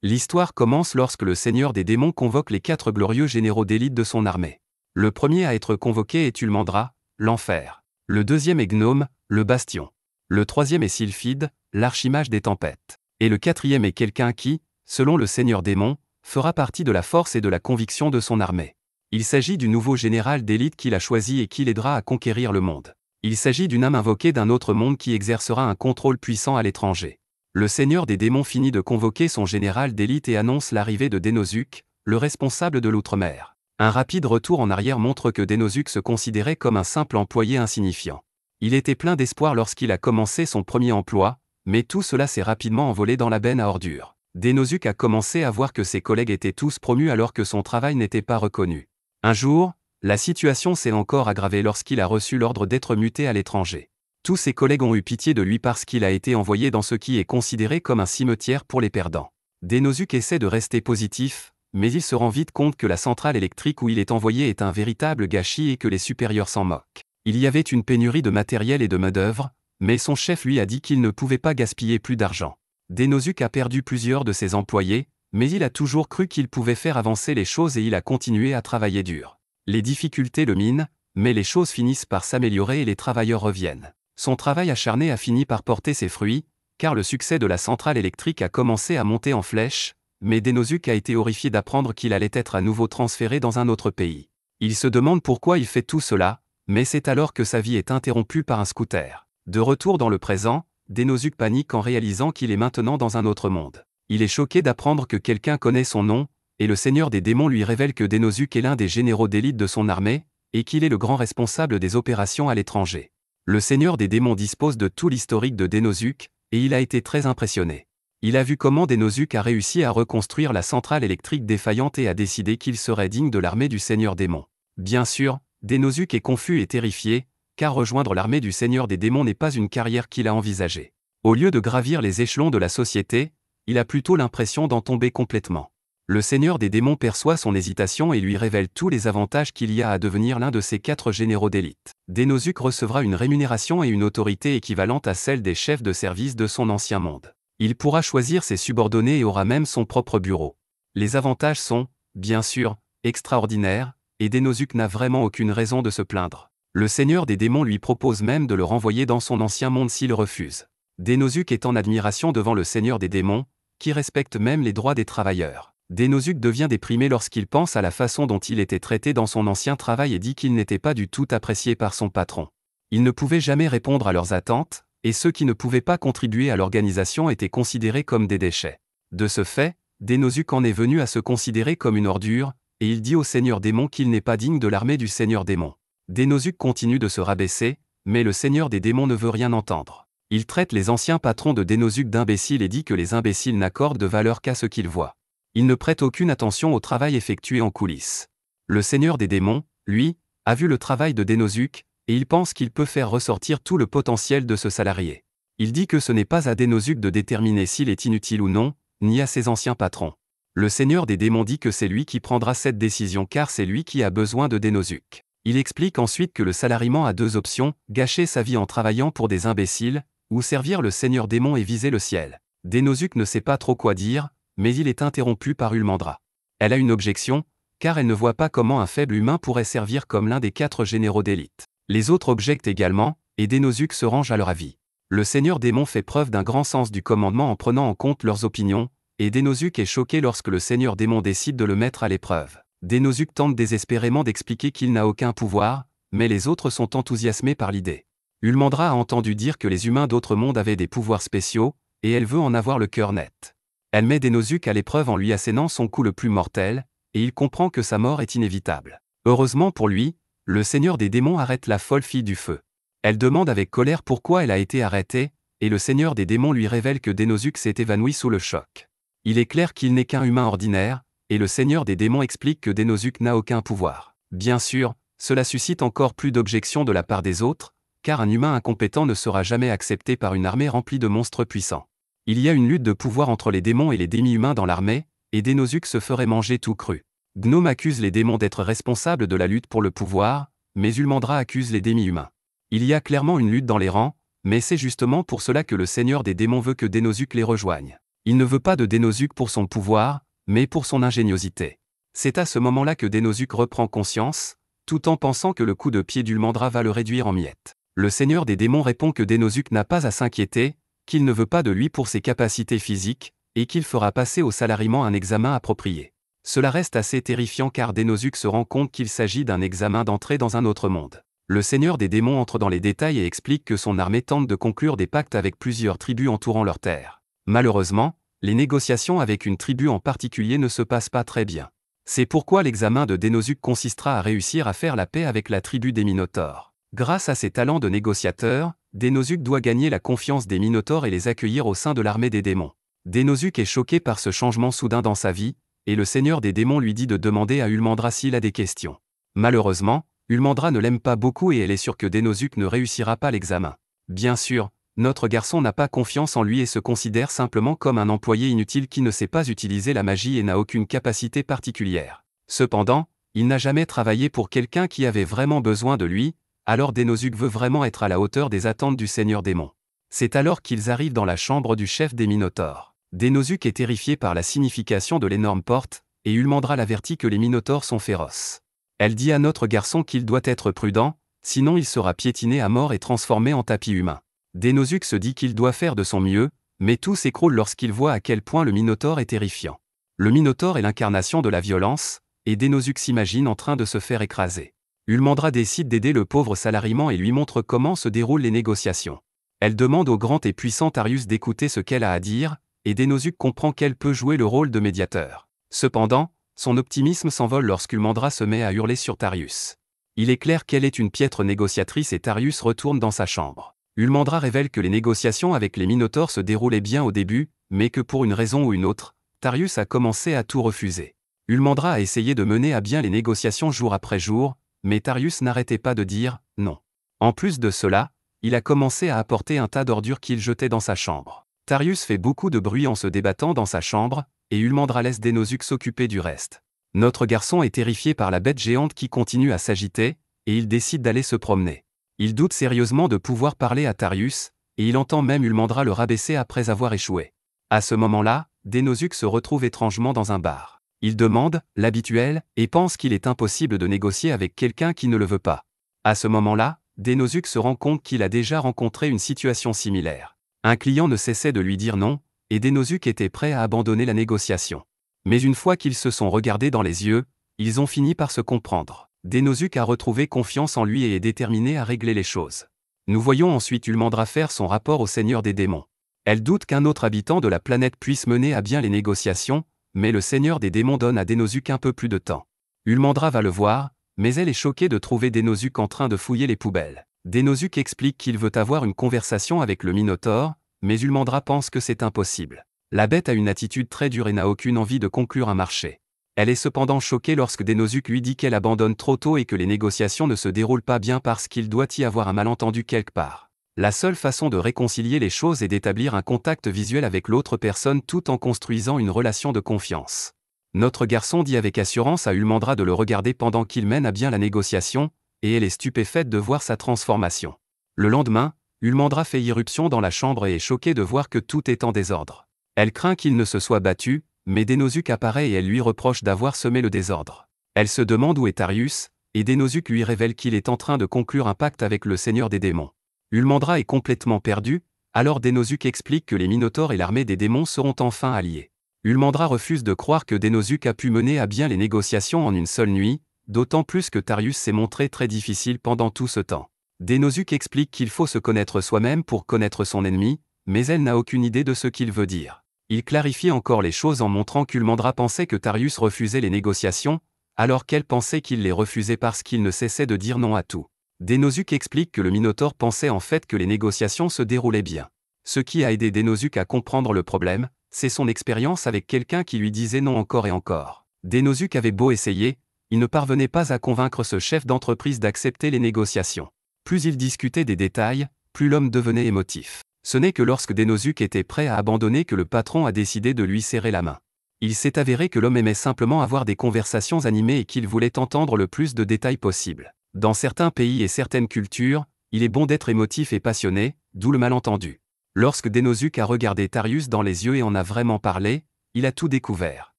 L'histoire commence lorsque le seigneur des démons convoque les 4 glorieux généraux d'élite de son armée. Le premier à être convoqué est Ulmandra, l'enfer. Le deuxième est Gnome, le bastion. Le troisième est Sylphide, l'archimage des tempêtes. Et le quatrième est quelqu'un qui, selon le seigneur démon, fera partie de la force et de la conviction de son armée. Il s'agit du nouveau général d'élite qu'il a choisi et qui l'aidera à conquérir le monde. Il s'agit d'une âme invoquée d'un autre monde qui exercera un contrôle puissant à l'étranger. Le seigneur des démons finit de convoquer son général d'élite et annonce l'arrivée de Dénosuke, le responsable de l'outre-mer. Un rapide retour en arrière montre que Dénosuke se considérait comme un simple employé insignifiant. Il était plein d'espoir lorsqu'il a commencé son premier emploi, mais tout cela s'est rapidement envolé dans la benne à ordures. Dénosuke a commencé à voir que ses collègues étaient tous promus alors que son travail n'était pas reconnu. Un jour, la situation s'est encore aggravée lorsqu'il a reçu l'ordre d'être muté à l'étranger. Tous ses collègues ont eu pitié de lui parce qu'il a été envoyé dans ce qui est considéré comme un cimetière pour les perdants. Dénosuke essaie de rester positif, mais il se rend vite compte que la centrale électrique où il est envoyé est un véritable gâchis et que les supérieurs s'en moquent. Il y avait une pénurie de matériel et de main-d'œuvre, mais son chef lui a dit qu'il ne pouvait pas gaspiller plus d'argent. Dénosuke a perdu plusieurs de ses employés, mais il a toujours cru qu'il pouvait faire avancer les choses et il a continué à travailler dur. Les difficultés le minent, mais les choses finissent par s'améliorer et les travailleurs reviennent. Son travail acharné a fini par porter ses fruits, car le succès de la centrale électrique a commencé à monter en flèche, mais Dénosuke a été horrifié d'apprendre qu'il allait être à nouveau transféré dans un autre pays. Il se demande pourquoi il fait tout cela, mais c'est alors que sa vie est interrompue par un scooter. De retour dans le présent, Dénosuke panique en réalisant qu'il est maintenant dans un autre monde. Il est choqué d'apprendre que quelqu'un connaît son nom, et le seigneur des démons lui révèle que Dénosuke est l'un des généraux d'élite de son armée, et qu'il est le grand responsable des opérations à l'étranger. Le seigneur des démons dispose de tout l'historique de Dénosuke, et il a été très impressionné. Il a vu comment Dénosuke a réussi à reconstruire la centrale électrique défaillante et a décidé qu'il serait digne de l'armée du seigneur démon. Bien sûr, Dénosuke est confus et terrifié, car rejoindre l'armée du seigneur des démons n'est pas une carrière qu'il a envisagée. Au lieu de gravir les échelons de la société, il a plutôt l'impression d'en tomber complètement. Le seigneur des démons perçoit son hésitation et lui révèle tous les avantages qu'il y a à devenir l'un de ses 4 généraux d'élite. Dénosuke recevra une rémunération et une autorité équivalente à celle des chefs de service de son ancien monde. Il pourra choisir ses subordonnés et aura même son propre bureau. Les avantages sont, bien sûr, extraordinaires, et Dénosuke n'a vraiment aucune raison de se plaindre. Le seigneur des démons lui propose même de le renvoyer dans son ancien monde s'il refuse. Dénosuke est en admiration devant le seigneur des démons, qui respecte même les droits des travailleurs. Dénosuke devient déprimé lorsqu'il pense à la façon dont il était traité dans son ancien travail et dit qu'il n'était pas du tout apprécié par son patron. Il ne pouvait jamais répondre à leurs attentes, et ceux qui ne pouvaient pas contribuer à l'organisation étaient considérés comme des déchets. De ce fait, Dénosuke en est venu à se considérer comme une ordure, et il dit au seigneur démon qu'il n'est pas digne de l'armée du seigneur démon. Dénosuke continue de se rabaisser, mais le seigneur des démons ne veut rien entendre. Il traite les anciens patrons de Dénosuke d'imbéciles et dit que les imbéciles n'accordent de valeur qu'à ce qu'ils voient. Il ne prête aucune attention au travail effectué en coulisses. Le seigneur des démons, lui, a vu le travail de Dénosuke, et il pense qu'il peut faire ressortir tout le potentiel de ce salarié. Il dit que ce n'est pas à Dénosuke de déterminer s'il est inutile ou non, ni à ses anciens patrons. Le seigneur des démons dit que c'est lui qui prendra cette décision car c'est lui qui a besoin de Dénosuke. Il explique ensuite que le salariement a 2 options, gâcher sa vie en travaillant pour des imbéciles, ou servir le seigneur démon et viser le ciel. Dénosuke ne sait pas trop quoi dire, mais il est interrompu par Ulmandra. Elle a une objection, car elle ne voit pas comment un faible humain pourrait servir comme l'un des 4 généraux d'élite. Les autres objectent également, et Dénosuke se range à leur avis. Le seigneur démon fait preuve d'un grand sens du commandement en prenant en compte leurs opinions, et Dénosuke est choqué lorsque le seigneur démon décide de le mettre à l'épreuve. Dénosuke tente désespérément d'expliquer qu'il n'a aucun pouvoir, mais les autres sont enthousiasmés par l'idée. Ulmandra a entendu dire que les humains d'autres mondes avaient des pouvoirs spéciaux, et elle veut en avoir le cœur net. Elle met Dénosuke à l'épreuve en lui assénant son coup le plus mortel, et il comprend que sa mort est inévitable. Heureusement pour lui, le seigneur des démons arrête la folle fille du feu. Elle demande avec colère pourquoi elle a été arrêtée, et le seigneur des démons lui révèle que Dénosuke s'est évanoui sous le choc. Il est clair qu'il n'est qu'un humain ordinaire, et le seigneur des démons explique que Dénosuke n'a aucun pouvoir. Bien sûr, cela suscite encore plus d'objections de la part des autres, car un humain incompétent ne sera jamais accepté par une armée remplie de monstres puissants. Il y a une lutte de pouvoir entre les démons et les demi-humains dans l'armée, et Dénosuke se ferait manger tout cru. Gnome accuse les démons d'être responsables de la lutte pour le pouvoir, mais Ulmandra accuse les demi-humains. Il y a clairement une lutte dans les rangs, mais c'est justement pour cela que le seigneur des démons veut que Dénosuke les rejoigne. Il ne veut pas de Denosuke pour son pouvoir, mais pour son ingéniosité. C'est à ce moment-là que Denosuke reprend conscience, tout en pensant que le coup de pied d'Ulmandra va le réduire en miettes. Le seigneur des démons répond que Denosuke n'a pas à s'inquiéter, qu'il ne veut pas de lui pour ses capacités physiques, et qu'il fera passer au salariement un examen approprié. Cela reste assez terrifiant car Denosuke se rend compte qu'il s'agit d'un examen d'entrée dans un autre monde. Le seigneur des démons entre dans les détails et explique que son armée tente de conclure des pactes avec plusieurs tribus entourant leur terre. Malheureusement, les négociations avec une tribu en particulier ne se passent pas très bien. C'est pourquoi l'examen de Denosuke consistera à réussir à faire la paix avec la tribu des Minotaures. Grâce à ses talents de négociateur, Denosuke doit gagner la confiance des Minotaures et les accueillir au sein de l'armée des démons. Denosuke est choqué par ce changement soudain dans sa vie, et le seigneur des démons lui dit de demander à Ulmandra s'il a des questions. Malheureusement, Ulmandra ne l'aime pas beaucoup et elle est sûre que Denosuke ne réussira pas l'examen. Bien sûr, notre garçon n'a pas confiance en lui et se considère simplement comme un employé inutile qui ne sait pas utiliser la magie et n'a aucune capacité particulière. Cependant, il n'a jamais travaillé pour quelqu'un qui avait vraiment besoin de lui, alors Denosuke veut vraiment être à la hauteur des attentes du seigneur démon. C'est alors qu'ils arrivent dans la chambre du chef des Minotaures. Denosuke est terrifié par la signification de l'énorme porte, et Ulmandra l'avertit que les Minotaures sont féroces. Elle dit à notre garçon qu'il doit être prudent, sinon il sera piétiné à mort et transformé en tapis humain. Denosuke se dit qu'il doit faire de son mieux, mais tout s'écroule lorsqu'il voit à quel point le Minotaure est terrifiant. Le Minotaure est l'incarnation de la violence, et Denosuke s'imagine en train de se faire écraser. Ulmandra décide d'aider le pauvre salariement et lui montre comment se déroulent les négociations. Elle demande au grand et puissant Tarius d'écouter ce qu'elle a à dire, et Denosuke comprend qu'elle peut jouer le rôle de médiateur. Cependant, son optimisme s'envole lorsqu'Ulmandra se met à hurler sur Tarius. Il est clair qu'elle est une piètre négociatrice et Tarius retourne dans sa chambre. Ulmandra révèle que les négociations avec les Minotaures se déroulaient bien au début, mais que pour une raison ou une autre, Tarius a commencé à tout refuser. Ulmandra a essayé de mener à bien les négociations jour après jour, mais Tarius n'arrêtait pas de dire « non ». En plus de cela, il a commencé à apporter un tas d'ordures qu'il jetait dans sa chambre. Tarius fait beaucoup de bruit en se débattant dans sa chambre, et Ulmandra laisse Denosuke s'occuper du reste. Notre garçon est terrifié par la bête géante qui continue à s'agiter, et il décide d'aller se promener. Il doute sérieusement de pouvoir parler à Tarius, et il entend même Ulmandra le rabaisser après avoir échoué. À ce moment-là, Denosuke se retrouve étrangement dans un bar. Il demande, l'habituel, et pense qu'il est impossible de négocier avec quelqu'un qui ne le veut pas. À ce moment-là, Denosuke se rend compte qu'il a déjà rencontré une situation similaire. Un client ne cessait de lui dire non, et Denosuke était prêt à abandonner la négociation. Mais une fois qu'ils se sont regardés dans les yeux, ils ont fini par se comprendre. Denosuke a retrouvé confiance en lui et est déterminé à régler les choses. Nous voyons ensuite Ulmandra faire son rapport au seigneur des démons. Elle doute qu'un autre habitant de la planète puisse mener à bien les négociations, mais le seigneur des démons donne à Denosuke un peu plus de temps. Ulmandra va le voir, mais elle est choquée de trouver Denosuke en train de fouiller les poubelles. Denosuke explique qu'il veut avoir une conversation avec le Minotaure, mais Ulmandra pense que c'est impossible. La bête a une attitude très dure et n'a aucune envie de conclure un marché. Elle est cependant choquée lorsque Denosuke lui dit qu'elle abandonne trop tôt et que les négociations ne se déroulent pas bien parce qu'il doit y avoir un malentendu quelque part. La seule façon de réconcilier les choses est d'établir un contact visuel avec l'autre personne tout en construisant une relation de confiance. Notre garçon dit avec assurance à Ulmandra de le regarder pendant qu'il mène à bien la négociation, et elle est stupéfaite de voir sa transformation. Le lendemain, Ulmandra fait irruption dans la chambre et est choquée de voir que tout est en désordre. Elle craint qu'il ne se soit battu, mais Denosuke apparaît et elle lui reproche d'avoir semé le désordre. Elle se demande où est Tarius, et Denosuke lui révèle qu'il est en train de conclure un pacte avec le seigneur des démons. Ulmandra est complètement perdue, alors Denosuke explique que les Minotaures et l'armée des démons seront enfin alliés. Ulmandra refuse de croire que Denosuke a pu mener à bien les négociations en une seule nuit, d'autant plus que Tarius s'est montré très difficile pendant tout ce temps. Denosuke explique qu'il faut se connaître soi-même pour connaître son ennemi, mais elle n'a aucune idée de ce qu'il veut dire. Il clarifie encore les choses en montrant qu'Ulmandra pensait que Tarius refusait les négociations, alors qu'elle pensait qu'il les refusait parce qu'il ne cessait de dire non à tout. Denosuke explique que le Minotaure pensait en fait que les négociations se déroulaient bien. Ce qui a aidé Denosuke à comprendre le problème, c'est son expérience avec quelqu'un qui lui disait non encore et encore. Denosuke avait beau essayer, il ne parvenait pas à convaincre ce chef d'entreprise d'accepter les négociations. Plus il discutait des détails, plus l'homme devenait émotif. Ce n'est que lorsque Denosuke était prêt à abandonner que le patron a décidé de lui serrer la main. Il s'est avéré que l'homme aimait simplement avoir des conversations animées et qu'il voulait entendre le plus de détails possible. Dans certains pays et certaines cultures, il est bon d'être émotif et passionné, d'où le malentendu. Lorsque Dénosuke a regardé Tarius dans les yeux et en a vraiment parlé, il a tout découvert.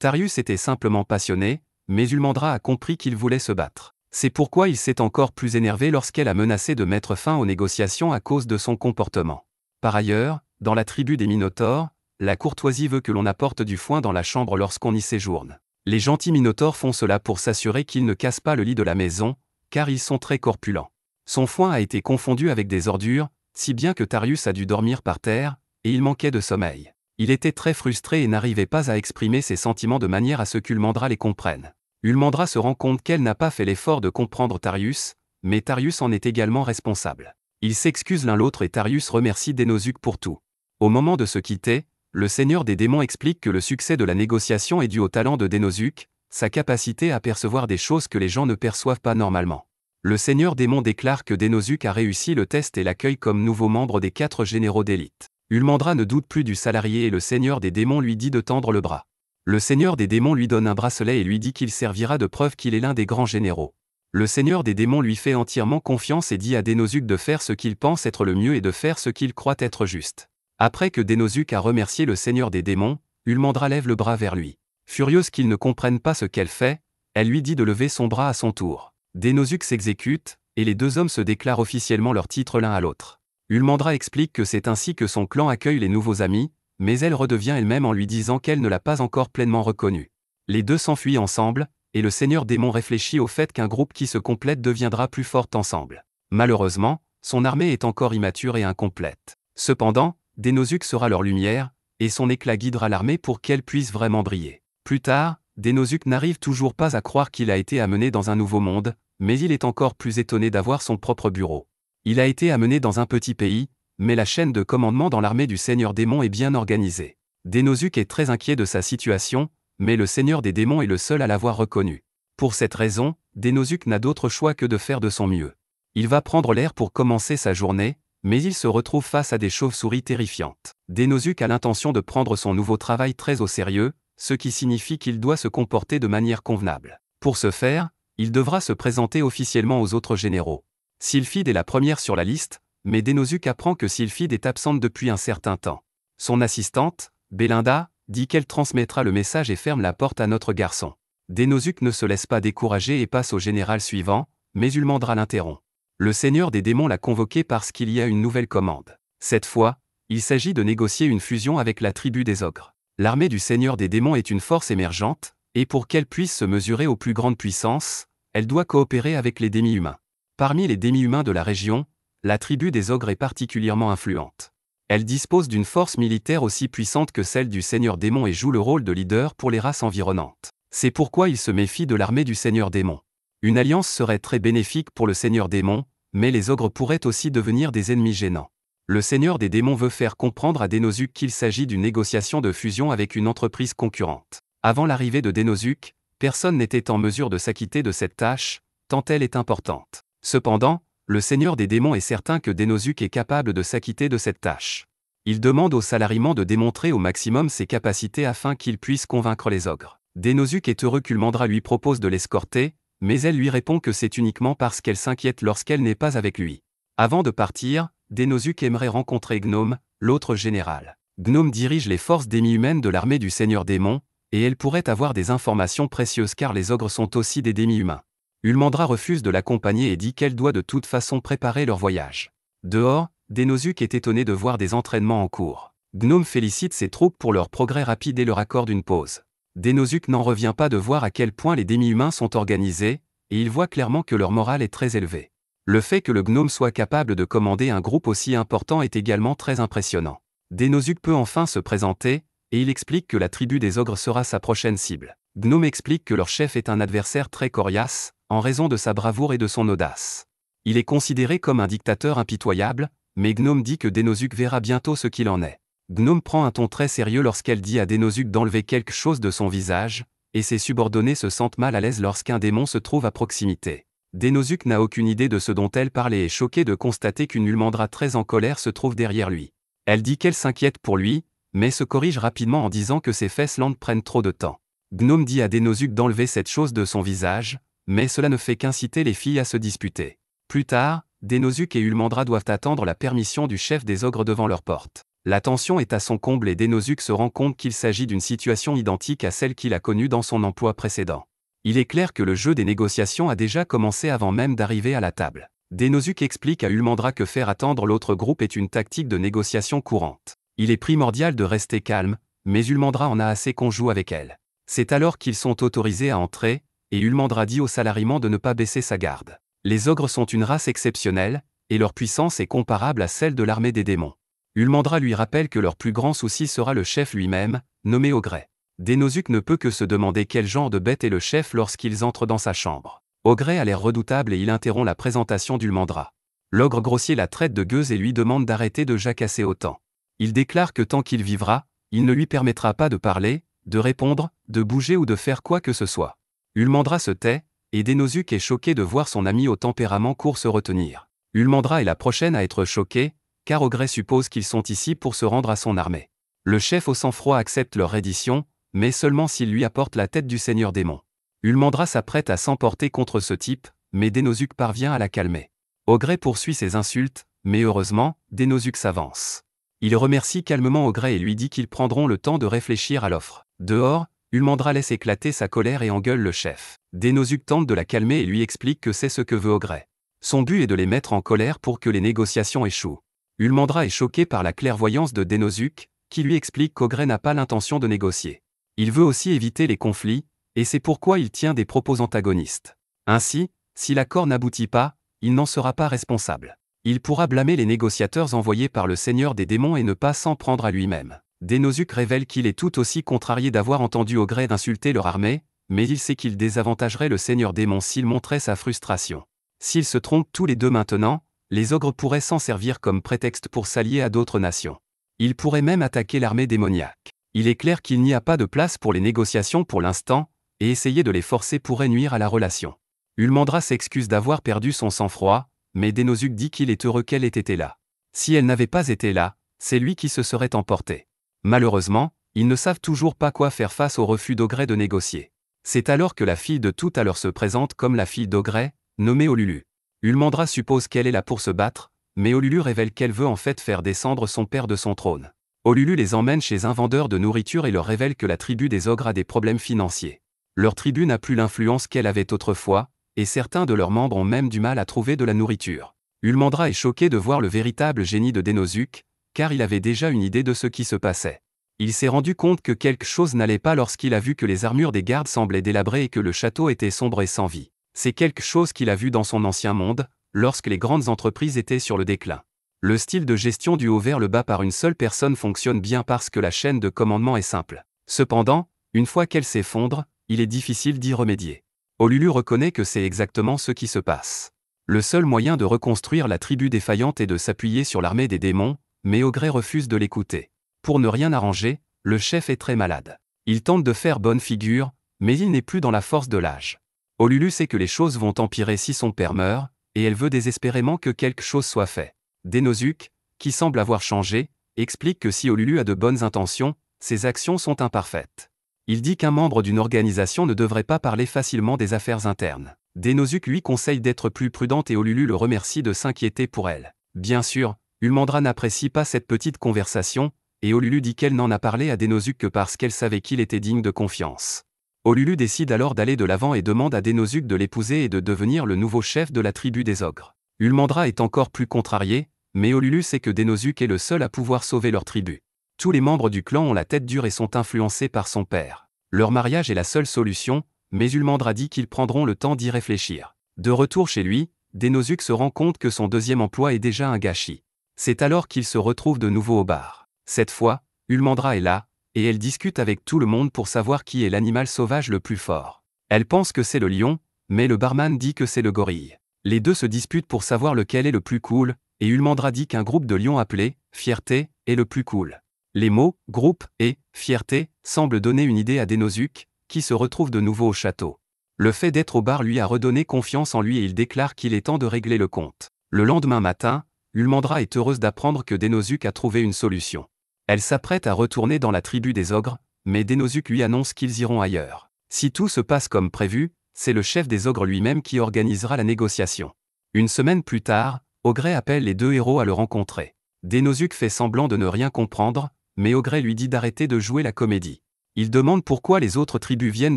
Tarius était simplement passionné, mais Ulmandra a compris qu'il voulait se battre. C'est pourquoi il s'est encore plus énervé lorsqu'elle a menacé de mettre fin aux négociations à cause de son comportement. Par ailleurs, dans la tribu des Minotaures, la courtoisie veut que l'on apporte du foin dans la chambre lorsqu'on y séjourne. Les gentils Minotaures font cela pour s'assurer qu'ils ne cassent pas le lit de la maison, car ils sont très corpulents. Son foin a été confondu avec des ordures, si bien que Tarius a dû dormir par terre, et il manquait de sommeil. Il était très frustré et n'arrivait pas à exprimer ses sentiments de manière à ce qu'Ulmandra les comprenne. Ulmandra se rend compte qu'elle n'a pas fait l'effort de comprendre Tarius, mais Tarius en est également responsable. Ils s'excusent l'un l'autre et Tarius remercie Dénosuke pour tout. Au moment de se quitter, le Seigneur des démons explique que le succès de la négociation est dû au talent de Dénosuke, sa capacité à percevoir des choses que les gens ne perçoivent pas normalement. Le Seigneur démon déclare que Dénosuke a réussi le test et l'accueille comme nouveau membre des 4 généraux d'élite. Ulmandra ne doute plus du salarié et le Seigneur des démons lui dit de tendre le bras. Le Seigneur des démons lui donne un bracelet et lui dit qu'il servira de preuve qu'il est l'un des grands généraux. Le Seigneur des démons lui fait entièrement confiance et dit à Dénosuke de faire ce qu'il pense être le mieux et de faire ce qu'il croit être juste. Après que Dénosuke a remercié le Seigneur des démons, Ulmandra lève le bras vers lui. Furieuse qu'il ne comprenne pas ce qu'elle fait, elle lui dit de lever son bras à son tour. Dénosuke s'exécute, et les deux hommes se déclarent officiellement leur titre l'un à l'autre. Ulmandra explique que c'est ainsi que son clan accueille les nouveaux amis, mais elle redevient elle-même en lui disant qu'elle ne l'a pas encore pleinement reconnu. Les deux s'enfuient ensemble, et le Seigneur démon réfléchit au fait qu'un groupe qui se complète deviendra plus fort ensemble. Malheureusement, son armée est encore immature et incomplète. Cependant, Dénosuke sera leur lumière, et son éclat guidera l'armée pour qu'elle puisse vraiment briller. Plus tard, Dénosuke n'arrive toujours pas à croire qu'il a été amené dans un nouveau monde, mais il est encore plus étonné d'avoir son propre bureau. Il a été amené dans un petit pays, mais la chaîne de commandement dans l'armée du Seigneur démon est bien organisée. Dénosuke est très inquiet de sa situation, mais le Seigneur des démons est le seul à l'avoir reconnu. Pour cette raison, Dénosuke n'a d'autre choix que de faire de son mieux. Il va prendre l'air pour commencer sa journée, mais il se retrouve face à des chauves-souris terrifiantes. Dénosuke a l'intention de prendre son nouveau travail très au sérieux, ce qui signifie qu'il doit se comporter de manière convenable. Pour ce faire, il devra se présenter officiellement aux autres généraux. Sylphide est la première sur la liste, mais Dénosuke apprend que Sylphide est absente depuis un certain temps. Son assistante, Belinda, dit qu'elle transmettra le message et ferme la porte à notre garçon. Dénosuke ne se laisse pas décourager et passe au général suivant, mais Ulmandra l'interrompt. Le Seigneur des démons l'a convoqué parce qu'il y a une nouvelle commande. Cette fois, il s'agit de négocier une fusion avec la tribu des ogres. L'armée du Seigneur des démons est une force émergente, et pour qu'elle puisse se mesurer aux plus grandes puissances, elle doit coopérer avec les démi-humains. Parmi les démi-humains de la région, la tribu des ogres est particulièrement influente. Elle dispose d'une force militaire aussi puissante que celle du Seigneur démon et joue le rôle de leader pour les races environnantes. C'est pourquoi il se méfie de l'armée du Seigneur démon. Une alliance serait très bénéfique pour le Seigneur démon, mais les ogres pourraient aussi devenir des ennemis gênants. Le Seigneur des démons veut faire comprendre à Dénosuke qu'il s'agit d'une négociation de fusion avec une entreprise concurrente. Avant l'arrivée de Dénosuke, personne n'était en mesure de s'acquitter de cette tâche, tant elle est importante. Cependant, le Seigneur des démons est certain que Dénosuke est capable de s'acquitter de cette tâche. Il demande au salariement de démontrer au maximum ses capacités afin qu'il puisse convaincre les ogres. Dénosuke est heureux qu'Ulmandra lui propose de l'escorter, mais elle lui répond que c'est uniquement parce qu'elle s'inquiète lorsqu'elle n'est pas avec lui. Avant de partir, Dénosuke aimerait rencontrer Gnome, l'autre général. Gnome dirige les forces démi-humaines de l'armée du Seigneur démon, et elle pourrait avoir des informations précieuses car les ogres sont aussi des démi-humains. Ulmandra refuse de l'accompagner et dit qu'elle doit de toute façon préparer leur voyage. Dehors, Dénosuke est étonné de voir des entraînements en cours. Gnome félicite ses troupes pour leur progrès rapide et leur accorde une pause. Dénosuke n'en revient pas de voir à quel point les démi-humains sont organisés, et il voit clairement que leur morale est très élevée. Le fait que le gnome soit capable de commander un groupe aussi important est également très impressionnant. Dénosuke peut enfin se présenter, et il explique que la tribu des ogres sera sa prochaine cible. Gnome explique que leur chef est un adversaire très coriace, en raison de sa bravoure et de son audace. Il est considéré comme un dictateur impitoyable, mais Gnome dit que Dénosuke verra bientôt ce qu'il en est. Gnome prend un ton très sérieux lorsqu'elle dit à Dénosuke d'enlever quelque chose de son visage, et ses subordonnés se sentent mal à l'aise lorsqu'un démon se trouve à proximité. Dénosuke n'a aucune idée de ce dont elle parle et est choquée de constater qu'une Ulmandra très en colère se trouve derrière lui. Elle dit qu'elle s'inquiète pour lui, mais se corrige rapidement en disant que ses fesses lentes prennent trop de temps. Gnome dit à Dénosuke d'enlever cette chose de son visage, mais cela ne fait qu'inciter les filles à se disputer. Plus tard, Dénosuke et Ulmandra doivent attendre la permission du chef des ogres devant leur porte. La tension est à son comble et Dénosuke se rend compte qu'il s'agit d'une situation identique à celle qu'il a connue dans son emploi précédent. Il est clair que le jeu des négociations a déjà commencé avant même d'arriver à la table. Dénosuke explique à Ulmandra que faire attendre l'autre groupe est une tactique de négociation courante. Il est primordial de rester calme, mais Ulmandra en a assez qu'on joue avec elle. C'est alors qu'ils sont autorisés à entrer, et Ulmandra dit au salariement de ne pas baisser sa garde. Les ogres sont une race exceptionnelle, et leur puissance est comparable à celle de l'armée des démons. Ulmandra lui rappelle que leur plus grand souci sera le chef lui-même, nommé Ogret. Dénosuke ne peut que se demander quel genre de bête est le chef lorsqu'ils entrent dans sa chambre. Ogret a l'air redoutable et il interrompt la présentation d'Ulmandra. L'ogre grossier la traite de gueuse et lui demande d'arrêter de jacasser autant. Il déclare que tant qu'il vivra, il ne lui permettra pas de parler, de répondre, de bouger ou de faire quoi que ce soit. Ulmandra se tait, et Dénosuke est choqué de voir son ami au tempérament court se retenir. Ulmandra est la prochaine à être choquée, car Ogret suppose qu'ils sont ici pour se rendre à son armée. Le chef au sang-froid accepte leur reddition, mais seulement s'il lui apporte la tête du seigneur démon. Ulmandra s'apprête à s'emporter contre ce type, mais Dénosuke parvient à la calmer. Ogret poursuit ses insultes, mais heureusement, Dénosuke s'avance. Il remercie calmement Ogret et lui dit qu'ils prendront le temps de réfléchir à l'offre. Dehors, Ulmandra laisse éclater sa colère et engueule le chef. Dénosuke tente de la calmer et lui explique que c'est ce que veut Ogret. Son but est de les mettre en colère pour que les négociations échouent. Ulmandra est choquée par la clairvoyance de Dénosuke, qui lui explique qu'Ogret n'a pas l'intention de négocier. Il veut aussi éviter les conflits, et c'est pourquoi il tient des propos antagonistes. Ainsi, si l'accord n'aboutit pas, il n'en sera pas responsable. Il pourra blâmer les négociateurs envoyés par le seigneur des démons et ne pas s'en prendre à lui-même. Dénosuke révèle qu'il est tout aussi contrarié d'avoir entendu Ogret insulter leur armée, mais il sait qu'il désavantagerait le seigneur démon s'il montrait sa frustration. S'ils se trompent tous les deux maintenant, les ogres pourraient s'en servir comme prétexte pour s'allier à d'autres nations. Ils pourraient même attaquer l'armée démoniaque. Il est clair qu'il n'y a pas de place pour les négociations pour l'instant, et essayer de les forcer pourrait nuire à la relation. Ulmandra s'excuse d'avoir perdu son sang-froid, mais Dénosuke dit qu'il est heureux qu'elle ait été là. Si elle n'avait pas été là, c'est lui qui se serait emporté. Malheureusement, ils ne savent toujours pas quoi faire face au refus d'Ogret de négocier. C'est alors que la fille de tout à l'heure se présente comme la fille d'Ogret, nommée Olulu. Ulmandra suppose qu'elle est là pour se battre, mais Olulu révèle qu'elle veut en fait faire descendre son père de son trône. Olulu les emmène chez un vendeur de nourriture et leur révèle que la tribu des ogres a des problèmes financiers. Leur tribu n'a plus l'influence qu'elle avait autrefois, et certains de leurs membres ont même du mal à trouver de la nourriture. Ulmandra est choqué de voir le véritable génie de Dénosuke, car il avait déjà une idée de ce qui se passait. Il s'est rendu compte que quelque chose n'allait pas lorsqu'il a vu que les armures des gardes semblaient délabrées et que le château était sombre et sans vie. C'est quelque chose qu'il a vu dans son ancien monde, lorsque les grandes entreprises étaient sur le déclin. Le style de gestion du haut vers le bas par une seule personne fonctionne bien parce que la chaîne de commandement est simple. Cependant, une fois qu'elle s'effondre, il est difficile d'y remédier. Olulu reconnaît que c'est exactement ce qui se passe. Le seul moyen de reconstruire la tribu défaillante est de s'appuyer sur l'armée des démons, mais Ogret refuse de l'écouter. Pour ne rien arranger, le chef est très malade. Il tente de faire bonne figure, mais il n'est plus dans la force de l'âge. Olulu sait que les choses vont empirer si son père meurt, et elle veut désespérément que quelque chose soit fait. Dénosuke, qui semble avoir changé, explique que si Olulu a de bonnes intentions, ses actions sont imparfaites. Il dit qu'un membre d'une organisation ne devrait pas parler facilement des affaires internes. Dénosuke lui conseille d'être plus prudente et Olulu le remercie de s'inquiéter pour elle. Bien sûr, Ulmandra n'apprécie pas cette petite conversation, et Olulu dit qu'elle n'en a parlé à Dénosuke que parce qu'elle savait qu'il était digne de confiance. Olulu décide alors d'aller de l'avant et demande à Dénosuke de l'épouser et de devenir le nouveau chef de la tribu des ogres. Ulmandra est encore plus contrariée, mais Olulu sait que Dénosuke est le seul à pouvoir sauver leur tribu. Tous les membres du clan ont la tête dure et sont influencés par son père. Leur mariage est la seule solution, mais Ulmandra dit qu'ils prendront le temps d'y réfléchir. De retour chez lui, Dénosuke se rend compte que son deuxième emploi est déjà un gâchis. C'est alors qu'il se retrouve de nouveau au bar. Cette fois, Ulmandra est là, et elle discute avec tout le monde pour savoir qui est l'animal sauvage le plus fort. Elle pense que c'est le lion, mais le barman dit que c'est le gorille. Les deux se disputent pour savoir lequel est le plus cool, et Ulmandra dit qu'un groupe de lions appelé « Fierté » est le plus cool. Les mots « groupe » et « fierté » semblent donner une idée à Dénosuke, qui se retrouve de nouveau au château. Le fait d'être au bar lui a redonné confiance en lui et il déclare qu'il est temps de régler le compte. Le lendemain matin, Ulmandra est heureuse d'apprendre que Dénosuke a trouvé une solution. Elle s'apprête à retourner dans la tribu des ogres, mais Dénosuke lui annonce qu'ils iront ailleurs. Si tout se passe comme prévu, c'est le chef des ogres lui-même qui organisera la négociation. Une semaine plus tard, Ogret appelle les deux héros à le rencontrer. Dénosuke fait semblant de ne rien comprendre, mais Ogret lui dit d'arrêter de jouer la comédie. Il demande pourquoi les autres tribus viennent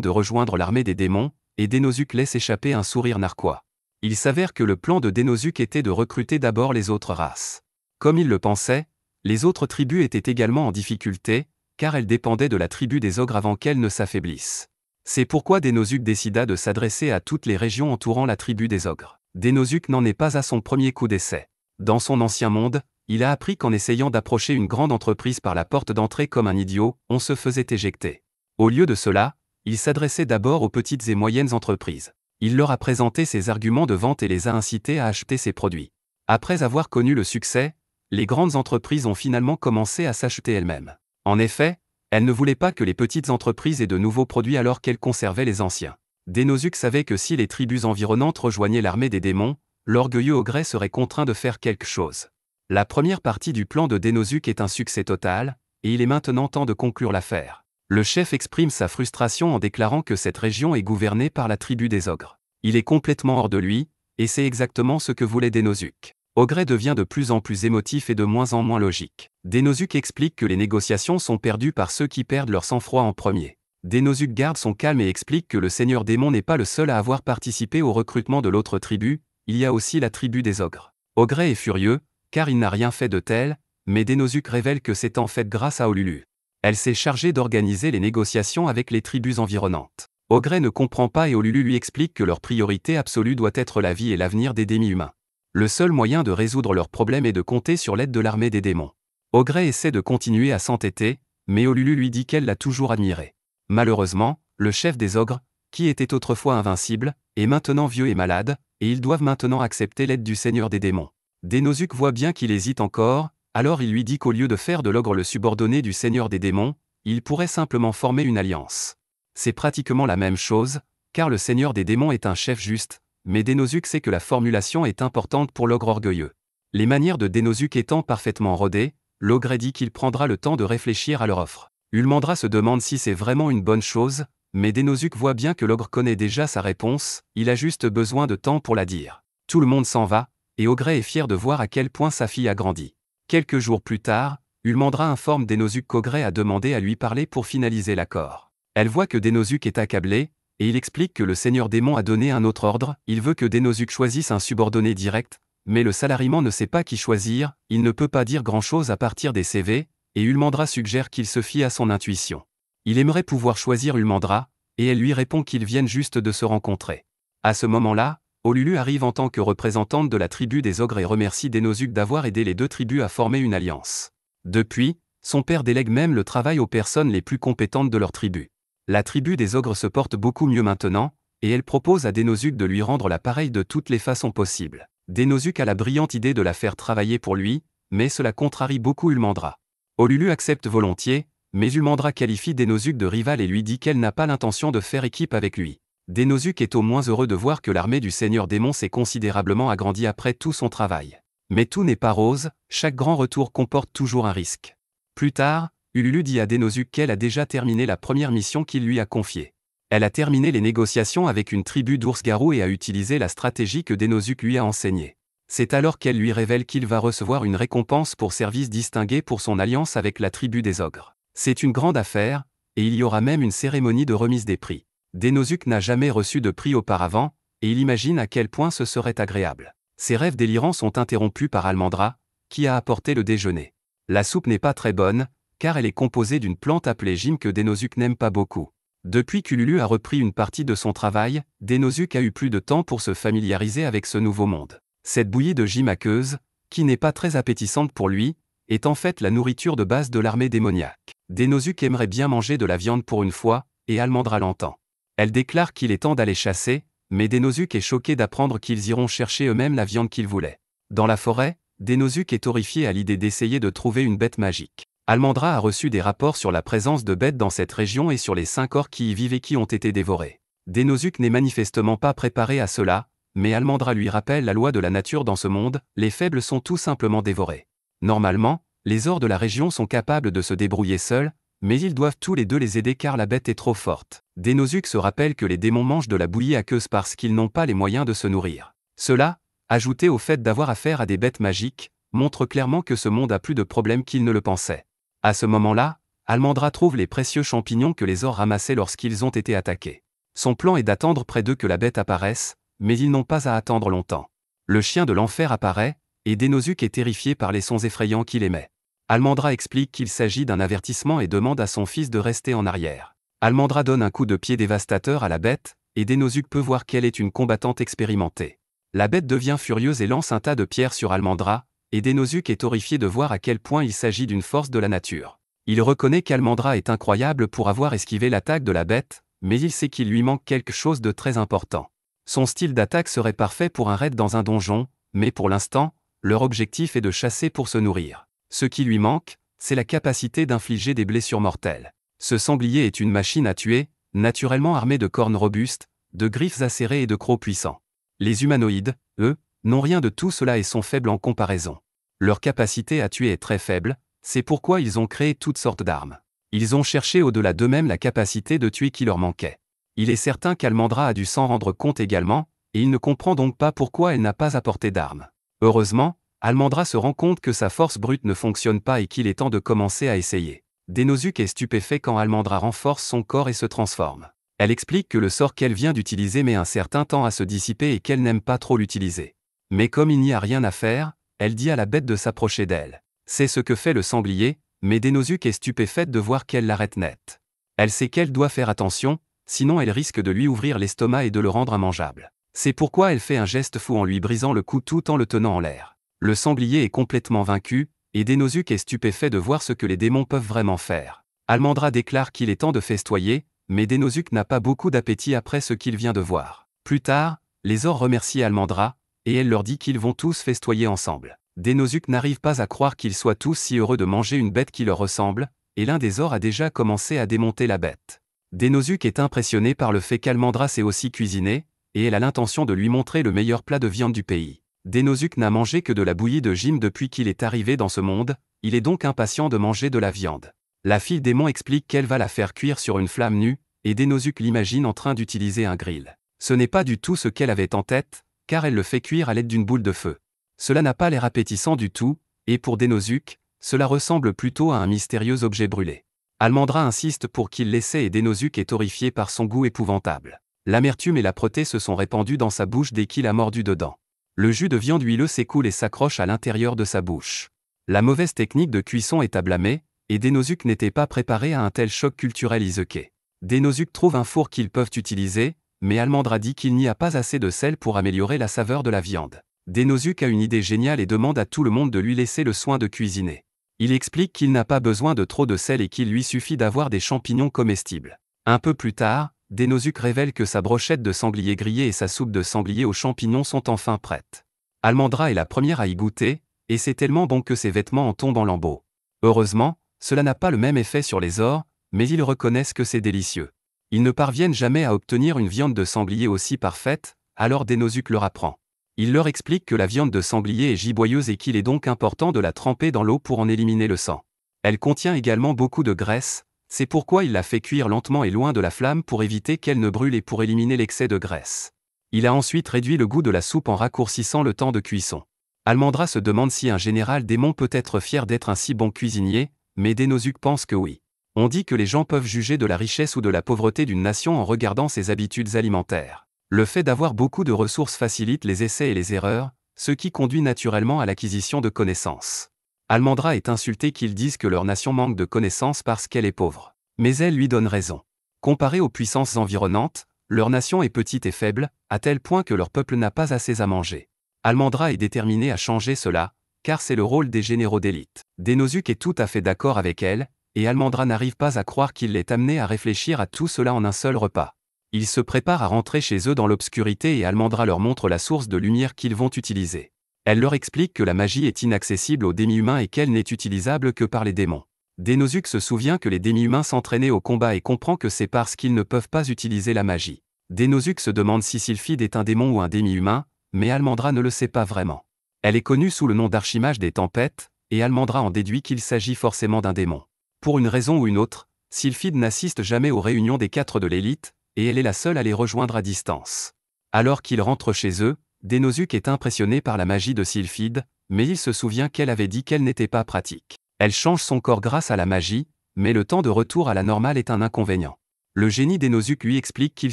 de rejoindre l'armée des démons, et Dénosuke laisse échapper un sourire narquois. Il s'avère que le plan de Dénosuke était de recruter d'abord les autres races. Comme il le pensait, les autres tribus étaient également en difficulté, car elles dépendaient de la tribu des ogres avant qu'elles ne s'affaiblissent. C'est pourquoi Dénosuke décida de s'adresser à toutes les régions entourant la tribu des ogres. Dénosuke n'en est pas à son premier coup d'essai. Dans son ancien monde, il a appris qu'en essayant d'approcher une grande entreprise par la porte d'entrée comme un idiot, on se faisait éjecter. Au lieu de cela, il s'adressait d'abord aux petites et moyennes entreprises. Il leur a présenté ses arguments de vente et les a incités à acheter ses produits. Après avoir connu le succès, les grandes entreprises ont finalement commencé à s'acheter elles-mêmes. En effet, elles ne voulaient pas que les petites entreprises aient de nouveaux produits alors qu'elles conservaient les anciens. Dénosuke savait que si les tribus environnantes rejoignaient l'armée des démons, l'orgueilleux Ogret serait contraint de faire quelque chose. La première partie du plan de Dénosuke est un succès total, et il est maintenant temps de conclure l'affaire. Le chef exprime sa frustration en déclarant que cette région est gouvernée par la tribu des ogres. Il est complètement hors de lui, et c'est exactement ce que voulait Dénosuke. Ogret devient de plus en plus émotif et de moins en moins logique. Dénosuke explique que les négociations sont perdues par ceux qui perdent leur sang-froid en premier. Dénosuke garde son calme et explique que le seigneur démon n'est pas le seul à avoir participé au recrutement de l'autre tribu, il y a aussi la tribu des ogres. Ogret est furieux, car il n'a rien fait de tel, mais Dénosuke révèle que c'est en fait grâce à Olulu. Elle s'est chargée d'organiser les négociations avec les tribus environnantes. Ogret ne comprend pas et Olulu lui explique que leur priorité absolue doit être la vie et l'avenir des demi-humains. Le seul moyen de résoudre leurs problèmes est de compter sur l'aide de l'armée des démons. Ogret essaie de continuer à s'entêter, mais Olulu lui dit qu'elle l'a toujours admiré. Malheureusement, le chef des ogres, qui était autrefois invincible, est maintenant vieux et malade, et ils doivent maintenant accepter l'aide du seigneur des démons. Dénosuke voit bien qu'il hésite encore, alors il lui dit qu'au lieu de faire de l'ogre le subordonné du seigneur des démons, il pourrait simplement former une alliance. C'est pratiquement la même chose, car le seigneur des démons est un chef juste, mais Dénosuke sait que la formulation est importante pour l'ogre orgueilleux. Les manières de Dénosuke étant parfaitement rodées, l'ogre dit qu'il prendra le temps de réfléchir à leur offre. Ulmandra se demande si c'est vraiment une bonne chose, mais Dénosuke voit bien que l'ogre connaît déjà sa réponse, il a juste besoin de temps pour la dire. Tout le monde s'en va, et Ogret est fier de voir à quel point sa fille a grandi. Quelques jours plus tard, Ulmandra informe Dénosuke qu'Ogret a demandé à lui parler pour finaliser l'accord. Elle voit que Dénosuke est accablé, et il explique que le seigneur démon a donné un autre ordre, il veut que Dénosuke choisisse un subordonné direct, mais le salariman ne sait pas qui choisir, il ne peut pas dire grand-chose à partir des CV, et Ulmandra suggère qu'il se fie à son intuition. Il aimerait pouvoir choisir Ulmandra, et elle lui répond qu'ils viennent juste de se rencontrer. À ce moment-là, Olulu arrive en tant que représentante de la tribu des ogres et remercie Dénosuke d'avoir aidé les deux tribus à former une alliance. Depuis, son père délègue même le travail aux personnes les plus compétentes de leur tribu. La tribu des ogres se porte beaucoup mieux maintenant, et elle propose à Dénosuke de lui rendre l'appareil de toutes les façons possibles. Dénosuke a la brillante idée de la faire travailler pour lui, mais cela contrarie beaucoup Ulmandra. Olulu accepte volontiers, mais Ulmandra qualifie Dénosuke de rival et lui dit qu'elle n'a pas l'intention de faire équipe avec lui. Dénosuke est au moins heureux de voir que l'armée du seigneur démon s'est considérablement agrandie après tout son travail. Mais tout n'est pas rose, chaque grand retour comporte toujours un risque. Plus tard, Ululu dit à Dénosuke qu'elle a déjà terminé la première mission qu'il lui a confiée. Elle a terminé les négociations avec une tribu d'ours-garous et a utilisé la stratégie que Dénosuke lui a enseignée. C'est alors qu'elle lui révèle qu'il va recevoir une récompense pour service distingué pour son alliance avec la tribu des ogres. C'est une grande affaire, et il y aura même une cérémonie de remise des prix. Dénosuke n'a jamais reçu de prix auparavant, et il imagine à quel point ce serait agréable. Ses rêves délirants sont interrompus par Almandra, qui a apporté le déjeuner. La soupe n'est pas très bonne, car elle est composée d'une plante appelée gym que Dénosuke n'aime pas beaucoup. Depuis qu'Ululu a repris une partie de son travail, Dénosuke a eu plus de temps pour se familiariser avec ce nouveau monde. Cette bouillie de gym aqueuse, qui n'est pas très appétissante pour lui, est en fait la nourriture de base de l'armée démoniaque. Dénosuke aimerait bien manger de la viande pour une fois, et Almandra l'entend. Elle déclare qu'il est temps d'aller chasser, mais Dénosuke est choqué d'apprendre qu'ils iront chercher eux-mêmes la viande qu'ils voulaient. Dans la forêt, Dénosuke est horrifié à l'idée d'essayer de trouver une bête magique. Almandra a reçu des rapports sur la présence de bêtes dans cette région et sur les 5 orques qui y vivent et qui ont été dévorés. Dénosuke n'est manifestement pas préparé à cela, mais Almandra lui rappelle la loi de la nature dans ce monde, les faibles sont tout simplement dévorés. Normalement, les orques de la région sont capables de se débrouiller seuls, mais ils doivent tous les deux les aider car la bête est trop forte. Dénosuke se rappelle que les démons mangent de la bouillie aqueuse parce qu'ils n'ont pas les moyens de se nourrir. Cela, ajouté au fait d'avoir affaire à des bêtes magiques, montre clairement que ce monde a plus de problèmes qu'il ne le pensait. À ce moment-là, Almandra trouve les précieux champignons que les ors ramassaient lorsqu'ils ont été attaqués. Son plan est d'attendre près d'eux que la bête apparaisse, mais ils n'ont pas à attendre longtemps. Le chien de l'enfer apparaît, et Denosuke est terrifié par les sons effrayants qu'il émet. Almandra explique qu'il s'agit d'un avertissement et demande à son fils de rester en arrière. Almandra donne un coup de pied dévastateur à la bête, et Denosuke peut voir qu'elle est une combattante expérimentée. La bête devient furieuse et lance un tas de pierres sur Almandra, et Denosuke est horrifié de voir à quel point il s'agit d'une force de la nature. Il reconnaît qu'Almandra est incroyable pour avoir esquivé l'attaque de la bête, mais il sait qu'il lui manque quelque chose de très important. Son style d'attaque serait parfait pour un raid dans un donjon, mais pour l'instant, leur objectif est de chasser pour se nourrir. Ce qui lui manque, c'est la capacité d'infliger des blessures mortelles. Ce sanglier est une machine à tuer, naturellement armé de cornes robustes, de griffes acérées et de crocs puissants. Les humanoïdes, eux, n'ont rien de tout cela et sont faibles en comparaison. Leur capacité à tuer est très faible, c'est pourquoi ils ont créé toutes sortes d'armes. Ils ont cherché au-delà d'eux-mêmes la capacité de tuer qui leur manquait. Il est certain qu'Almandra a dû s'en rendre compte également, et il ne comprend donc pas pourquoi elle n'a pas apporté d'armes. Heureusement, Almandra se rend compte que sa force brute ne fonctionne pas et qu'il est temps de commencer à essayer. Denosuke est stupéfait quand Almandra renforce son corps et se transforme. Elle explique que le sort qu'elle vient d'utiliser met un certain temps à se dissiper et qu'elle n'aime pas trop l'utiliser. Mais comme il n'y a rien à faire, elle dit à la bête de s'approcher d'elle. C'est ce que fait le sanglier, mais Denosuke est stupéfaite de voir qu'elle l'arrête net. Elle sait qu'elle doit faire attention, sinon elle risque de lui ouvrir l'estomac et de le rendre immangeable. C'est pourquoi elle fait un geste fou en lui brisant le cou tout en le tenant en l'air. Le sanglier est complètement vaincu, et Denosuke est stupéfait de voir ce que les démons peuvent vraiment faire. Almandra déclare qu'il est temps de festoyer, mais Denosuke n'a pas beaucoup d'appétit après ce qu'il vient de voir. Plus tard, les ors remercient Almandra, et elle leur dit qu'ils vont tous festoyer ensemble. Denosuke n'arrive pas à croire qu'ils soient tous si heureux de manger une bête qui leur ressemble, et l'un des ors a déjà commencé à démonter la bête. Denosuke est impressionné par le fait qu'Almandra sait aussi cuisiner, et elle a l'intention de lui montrer le meilleur plat de viande du pays. Denosuke n'a mangé que de la bouillie de gym depuis qu'il est arrivé dans ce monde, il est donc impatient de manger de la viande. La fille démon explique qu'elle va la faire cuire sur une flamme nue, et Denosuke l'imagine en train d'utiliser un grill. Ce n'est pas du tout ce qu'elle avait en tête, car elle le fait cuire à l'aide d'une boule de feu. Cela n'a pas l'air appétissant du tout, et pour Denosuke, cela ressemble plutôt à un mystérieux objet brûlé. Almandra insiste pour qu'il l'essaie et Denosuke est horrifié par son goût épouvantable. L'amertume et l'âpreté se sont répandues dans sa bouche dès qu'il a mordu dedans. Le jus de viande huileux s'écoule et s'accroche à l'intérieur de sa bouche. La mauvaise technique de cuisson est à blâmer, et Denosuke n'était pas préparé à un tel choc culturel Isekai. Denosuke trouve un four qu'ils peuvent utiliser, mais Almandra dit qu'il n'y a pas assez de sel pour améliorer la saveur de la viande. Denosuke a une idée géniale et demande à tout le monde de lui laisser le soin de cuisiner. Il explique qu'il n'a pas besoin de trop de sel et qu'il lui suffit d'avoir des champignons comestibles. Un peu plus tard, Denosuke révèle que sa brochette de sanglier grillé et sa soupe de sanglier aux champignons sont enfin prêtes. Almandra est la première à y goûter, et c'est tellement bon que ses vêtements en tombent en lambeaux. Heureusement, cela n'a pas le même effet sur les ors, mais ils reconnaissent que c'est délicieux. Ils ne parviennent jamais à obtenir une viande de sanglier aussi parfaite, alors Denosuke leur apprend. Il leur explique que la viande de sanglier est giboyeuse et qu'il est donc important de la tremper dans l'eau pour en éliminer le sang. Elle contient également beaucoup de graisse, c'est pourquoi il la fait cuire lentement et loin de la flamme pour éviter qu'elle ne brûle et pour éliminer l'excès de graisse. Il a ensuite réduit le goût de la soupe en raccourcissant le temps de cuisson. Almandra se demande si un général démon peut être fier d'être un si bon cuisinier, mais Denosuke pense que oui. On dit que les gens peuvent juger de la richesse ou de la pauvreté d'une nation en regardant ses habitudes alimentaires. Le fait d'avoir beaucoup de ressources facilite les essais et les erreurs, ce qui conduit naturellement à l'acquisition de connaissances. Almandra est insultée qu'ils disent que leur nation manque de connaissances parce qu'elle est pauvre. Mais elle lui donne raison. Comparée aux puissances environnantes, leur nation est petite et faible, à tel point que leur peuple n'a pas assez à manger. Almandra est déterminée à changer cela, car c'est le rôle des généraux d'élite. Denosuke est tout à fait d'accord avec elle, et Almandra n'arrive pas à croire qu'il l'ait amené à réfléchir à tout cela en un seul repas. Ils se préparent à rentrer chez eux dans l'obscurité et Almandra leur montre la source de lumière qu'ils vont utiliser. Elle leur explique que la magie est inaccessible aux demi-humains et qu'elle n'est utilisable que par les démons. Denosuke se souvient que les demi-humains s'entraînaient au combat et comprend que c'est parce qu'ils ne peuvent pas utiliser la magie. Denosuke se demande si Sylphide est un démon ou un demi-humain, mais Almandra ne le sait pas vraiment. Elle est connue sous le nom d'Archimage des Tempêtes, et Almandra en déduit qu'il s'agit forcément d'un démon. Pour une raison ou une autre, Sylphide n'assiste jamais aux réunions des 4 de l'élite, et elle est la seule à les rejoindre à distance. Alors qu'ils rentrent chez eux, Denosuke est impressionné par la magie de Sylphide, mais il se souvient qu'elle avait dit qu'elle n'était pas pratique. Elle change son corps grâce à la magie, mais le temps de retour à la normale est un inconvénient. Le génie Denosuke lui explique qu'il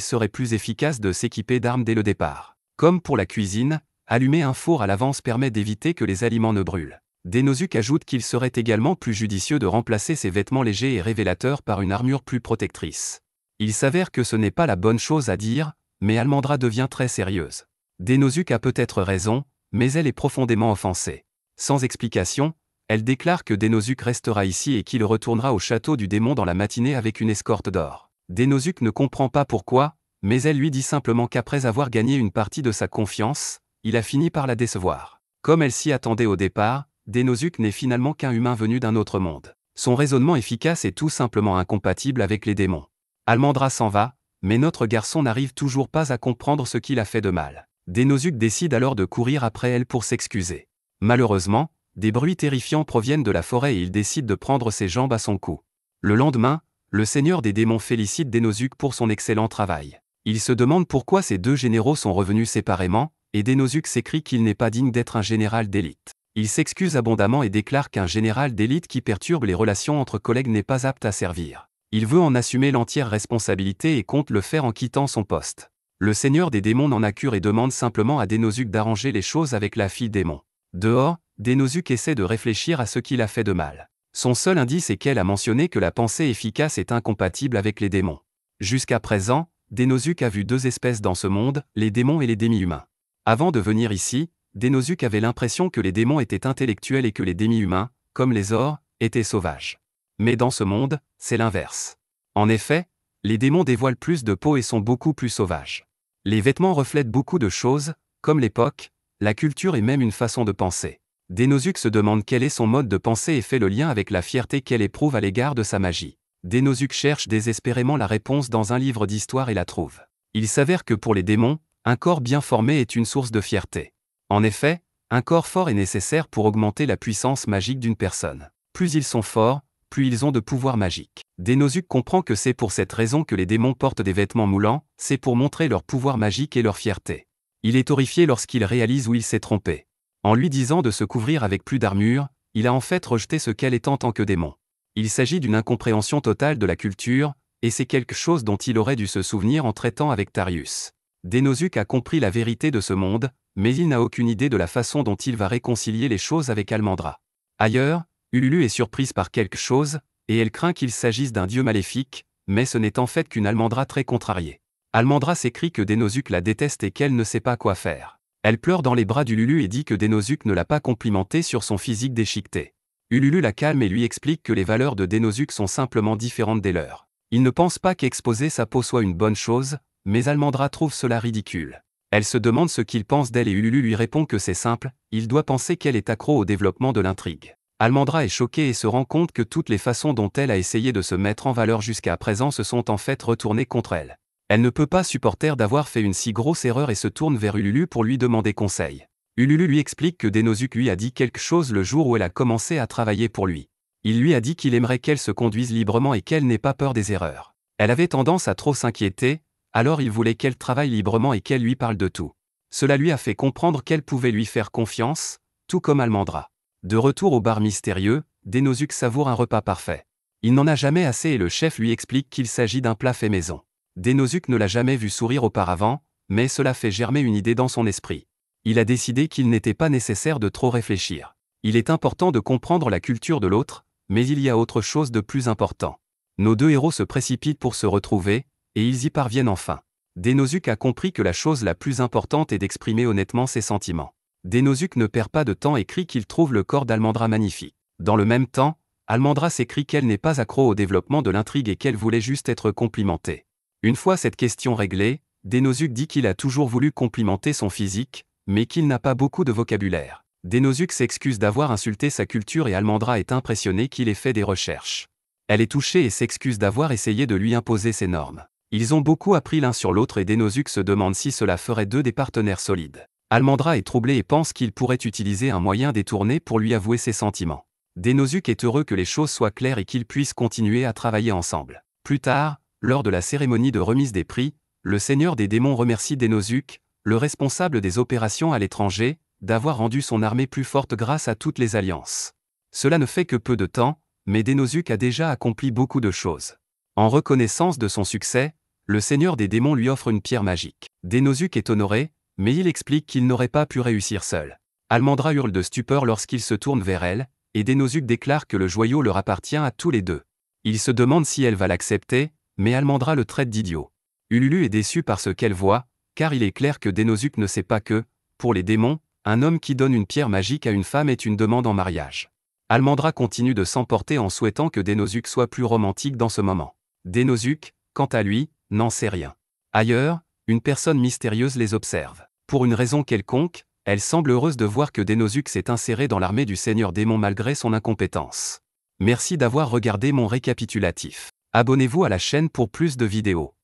serait plus efficace de s'équiper d'armes dès le départ. Comme pour la cuisine, allumer un four à l'avance permet d'éviter que les aliments ne brûlent. Denosuke ajoute qu'il serait également plus judicieux de remplacer ses vêtements légers et révélateurs par une armure plus protectrice. Il s'avère que ce n'est pas la bonne chose à dire, mais Almandra devient très sérieuse. Denosuke a peut-être raison, mais elle est profondément offensée. Sans explication, elle déclare que Denosuke restera ici et qu'il retournera au château du démon dans la matinée avec une escorte d'or. Denosuke ne comprend pas pourquoi, mais elle lui dit simplement qu'après avoir gagné une partie de sa confiance, il a fini par la décevoir. Comme elle s'y attendait au départ, Denosuke n'est finalement qu'un humain venu d'un autre monde. Son raisonnement efficace est tout simplement incompatible avec les démons. Almandra s'en va, mais notre garçon n'arrive toujours pas à comprendre ce qu'il a fait de mal. Denosuke décide alors de courir après elle pour s'excuser. Malheureusement, des bruits terrifiants proviennent de la forêt et il décide de prendre ses jambes à son cou. Le lendemain, le seigneur des démons félicite Denosuke pour son excellent travail. Il se demande pourquoi ces deux généraux sont revenus séparément, et Denosuke s'écrie qu'il n'est pas digne d'être un général d'élite. Il s'excuse abondamment et déclare qu'un général d'élite qui perturbe les relations entre collègues n'est pas apte à servir. Il veut en assumer l'entière responsabilité et compte le faire en quittant son poste. Le seigneur des démons n'en a cure et demande simplement à Denosuke d'arranger les choses avec la fille démon. Dehors, Denosuke essaie de réfléchir à ce qu'il a fait de mal. Son seul indice est qu'elle a mentionné que la pensée efficace est incompatible avec les démons. Jusqu'à présent, Denosuke a vu deux espèces dans ce monde, les démons et les demi-humains. Avant de venir ici, Denosuke avait l'impression que les démons étaient intellectuels et que les demi-humains, comme les ors, étaient sauvages. Mais dans ce monde, c'est l'inverse. En effet, les démons dévoilent plus de peau et sont beaucoup plus sauvages. Les vêtements reflètent beaucoup de choses, comme l'époque, la culture et même une façon de penser. Denosuke se demande quel est son mode de pensée et fait le lien avec la fierté qu'elle éprouve à l'égard de sa magie. Denosuke cherche désespérément la réponse dans un livre d'histoire et la trouve. Il s'avère que pour les démons, un corps bien formé est une source de fierté. En effet, un corps fort est nécessaire pour augmenter la puissance magique d'une personne. Plus ils sont forts, plus ils ont de pouvoir magique. Denosuke comprend que c'est pour cette raison que les démons portent des vêtements moulants, c'est pour montrer leur pouvoir magique et leur fierté. Il est horrifié lorsqu'il réalise où il s'est trompé. En lui disant de se couvrir avec plus d'armure, il a en fait rejeté ce qu'elle est en tant que démon. Il s'agit d'une incompréhension totale de la culture, et c'est quelque chose dont il aurait dû se souvenir en traitant avec Tarius. Denosuke a compris la vérité de ce monde, mais il n'a aucune idée de la façon dont il va réconcilier les choses avec Almandra. Ailleurs, Ululu est surprise par quelque chose, et elle craint qu'il s'agisse d'un dieu maléfique, mais ce n'est en fait qu'une Almandra très contrariée. Almandra s'écrie que Denosuke la déteste et qu'elle ne sait pas quoi faire. Elle pleure dans les bras d'Ululu et dit que Denosuke ne l'a pas complimenté sur son physique déchiqueté. Ululu la calme et lui explique que les valeurs de Denosuke sont simplement différentes des leurs. Il ne pense pas qu'exposer sa peau soit une bonne chose, mais Almandra trouve cela ridicule. Elle se demande ce qu'il pense d'elle et Ululu lui répond que c'est simple, il doit penser qu'elle est accro au développement de l'intrigue. Almandra est choquée et se rend compte que toutes les façons dont elle a essayé de se mettre en valeur jusqu'à présent se sont en fait retournées contre elle. Elle ne peut pas supporter d'avoir fait une si grosse erreur et se tourne vers Ululu pour lui demander conseil. Ululu lui explique que Denosuke lui a dit quelque chose le jour où elle a commencé à travailler pour lui. Il lui a dit qu'il aimerait qu'elle se conduise librement et qu'elle n'ait pas peur des erreurs. Elle avait tendance à trop s'inquiéter, alors il voulait qu'elle travaille librement et qu'elle lui parle de tout. Cela lui a fait comprendre qu'elle pouvait lui faire confiance, tout comme Almandra. De retour au bar mystérieux, Denosuke savoure un repas parfait. Il n'en a jamais assez et le chef lui explique qu'il s'agit d'un plat fait maison. Denosuke ne l'a jamais vu sourire auparavant, mais cela fait germer une idée dans son esprit. Il a décidé qu'il n'était pas nécessaire de trop réfléchir. Il est important de comprendre la culture de l'autre, mais il y a autre chose de plus important. Nos deux héros se précipitent pour se retrouver, et ils y parviennent enfin. Denosuke a compris que la chose la plus importante est d'exprimer honnêtement ses sentiments. Denosuke ne perd pas de temps et crie qu'il trouve le corps d'Almandra magnifique. Dans le même temps, Almandra s'écrie qu'elle n'est pas accro au développement de l'intrigue et qu'elle voulait juste être complimentée. Une fois cette question réglée, Denosuke dit qu'il a toujours voulu complimenter son physique, mais qu'il n'a pas beaucoup de vocabulaire. Denosuke s'excuse d'avoir insulté sa culture et Almandra est impressionnée qu'il ait fait des recherches. Elle est touchée et s'excuse d'avoir essayé de lui imposer ses normes. Ils ont beaucoup appris l'un sur l'autre et Denosuke se demande si cela ferait d'eux des partenaires solides. Almandra est troublée et pense qu'il pourrait utiliser un moyen détourné pour lui avouer ses sentiments. Denosuke est heureux que les choses soient claires et qu'ils puissent continuer à travailler ensemble. Plus tard, lors de la cérémonie de remise des prix, le seigneur des démons remercie Denosuke, le responsable des opérations à l'étranger, d'avoir rendu son armée plus forte grâce à toutes les alliances. Cela ne fait que peu de temps, mais Dénosuke a déjà accompli beaucoup de choses. En reconnaissance de son succès, le seigneur des démons lui offre une pierre magique. Dénosuke est honoré, mais il explique qu'il n'aurait pas pu réussir seul. Almandra hurle de stupeur lorsqu'il se tourne vers elle, et Dénosuke déclare que le joyau leur appartient à tous les deux. Il se demande si elle va l'accepter, mais Almandra le traite d'idiot. Ululu est déçu par ce qu'elle voit, car il est clair que Dénosuke ne sait pas que, pour les démons, un homme qui donne une pierre magique à une femme est une demande en mariage. Almandra continue de s'emporter en souhaitant que Dénosuke soit plus romantique dans ce moment. Dénosuke, quant à lui, n'en sait rien. Ailleurs, une personne mystérieuse les observe. Pour une raison quelconque, elle semble heureuse de voir que Dénosuke s'est inséré dans l'armée du Seigneur Démon malgré son incompétence. Merci d'avoir regardé mon récapitulatif. Abonnez-vous à la chaîne pour plus de vidéos.